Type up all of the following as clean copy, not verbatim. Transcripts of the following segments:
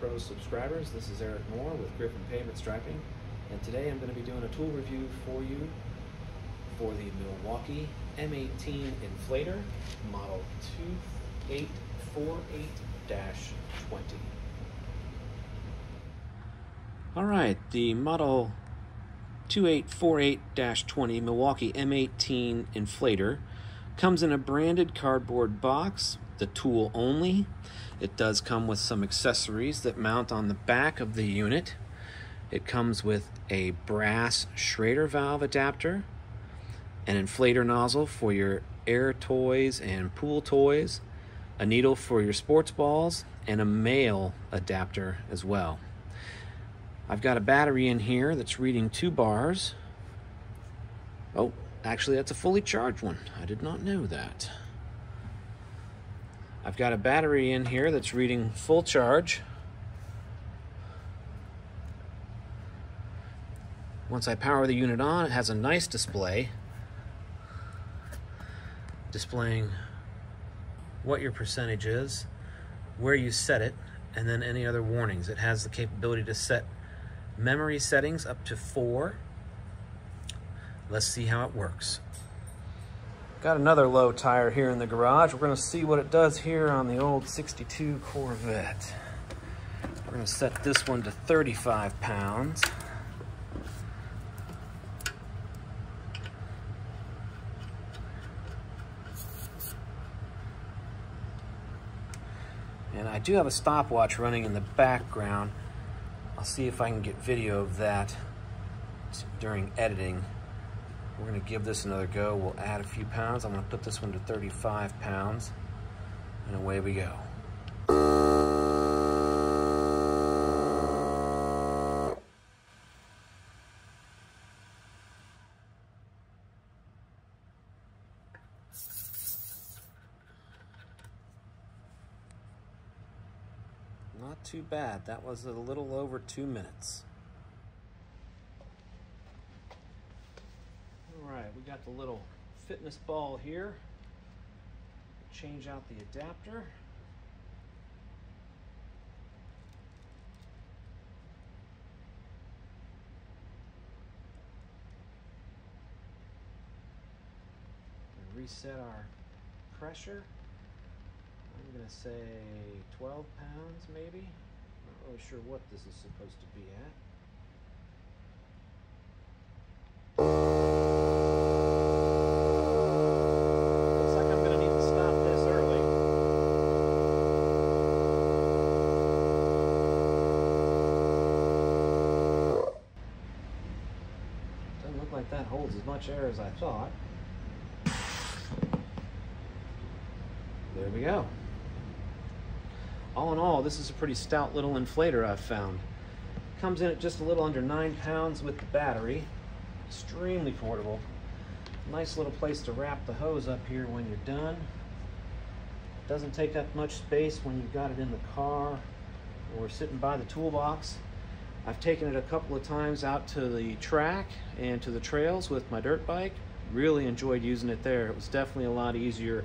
Pro subscribers. This is Eric Moore with Griffin Pavement Striping, and today I'm going to be doing a tool review for you for the Milwaukee M18 Inflator model 2848-20. Alright, the model 2848-20 Milwaukee M18 Inflator comes in a branded cardboard box, the tool only. It does come with some accessories that mount on the back of the unit. It comes with a brass Schrader valve adapter, an inflator nozzle for your air toys and pool toys, a needle for your sports balls, and a male adapter as well. I've got a battery in here that's reading 2 bars. Oh, actually that's a fully charged one. I did not know that. I've got a battery in here that's reading full charge. Once I power the unit on, it has a nice display displaying what your percentage is, where you set it, and then any other warnings. It has the capability to set memory settings up to 4. Let's see how it works. Got another low tire here in the garage. We're going to see what it does here on the old 62 Corvette. We're going to set this one to 35 pounds. And I do have a stopwatch running in the background. I'll see if I can get video of that during editing. We're going to give this another go. We'll add a few pounds. I'm going to put this one to 35 pounds. And away we go. Not too bad. That was a little over 2 minutes. Alright, we got the little fitness ball here. Change out the adapter. And reset our pressure. I'm going to say 12 pounds maybe. Not really sure what this is supposed to be at. Looks like I'm going to need to stop this early. Doesn't look like that holds as much air as I thought. There we go. All in all, this is a pretty stout little inflator I've found. Comes in at just a little under 9 pounds with the battery. Extremely portable. Nice little place to wrap the hose up here when you're done. Doesn't take up much space when you've got it in the car or sitting by the toolbox. I've taken it a couple of times out to the track and to the trails with my dirt bike. Really enjoyed using it there. It was definitely a lot easier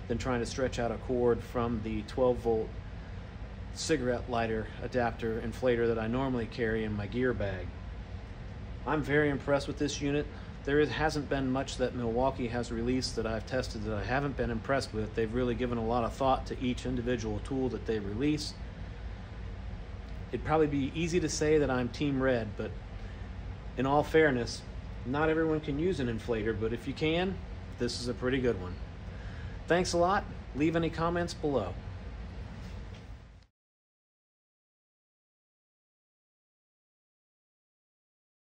than trying to stretch out a cord from the 12-volt cigarette lighter adapter inflator that I normally carry in my gear bag. I'm very impressed with this unit. There hasn't been much that Milwaukee has released that I've tested that I haven't been impressed with. They've really given a lot of thought to each individual tool that they release. It'd probably be easy to say that I'm Team Red, but in all fairness, not everyone can use an inflator, but if you can, this is a pretty good one. Thanks a lot. Leave any comments below.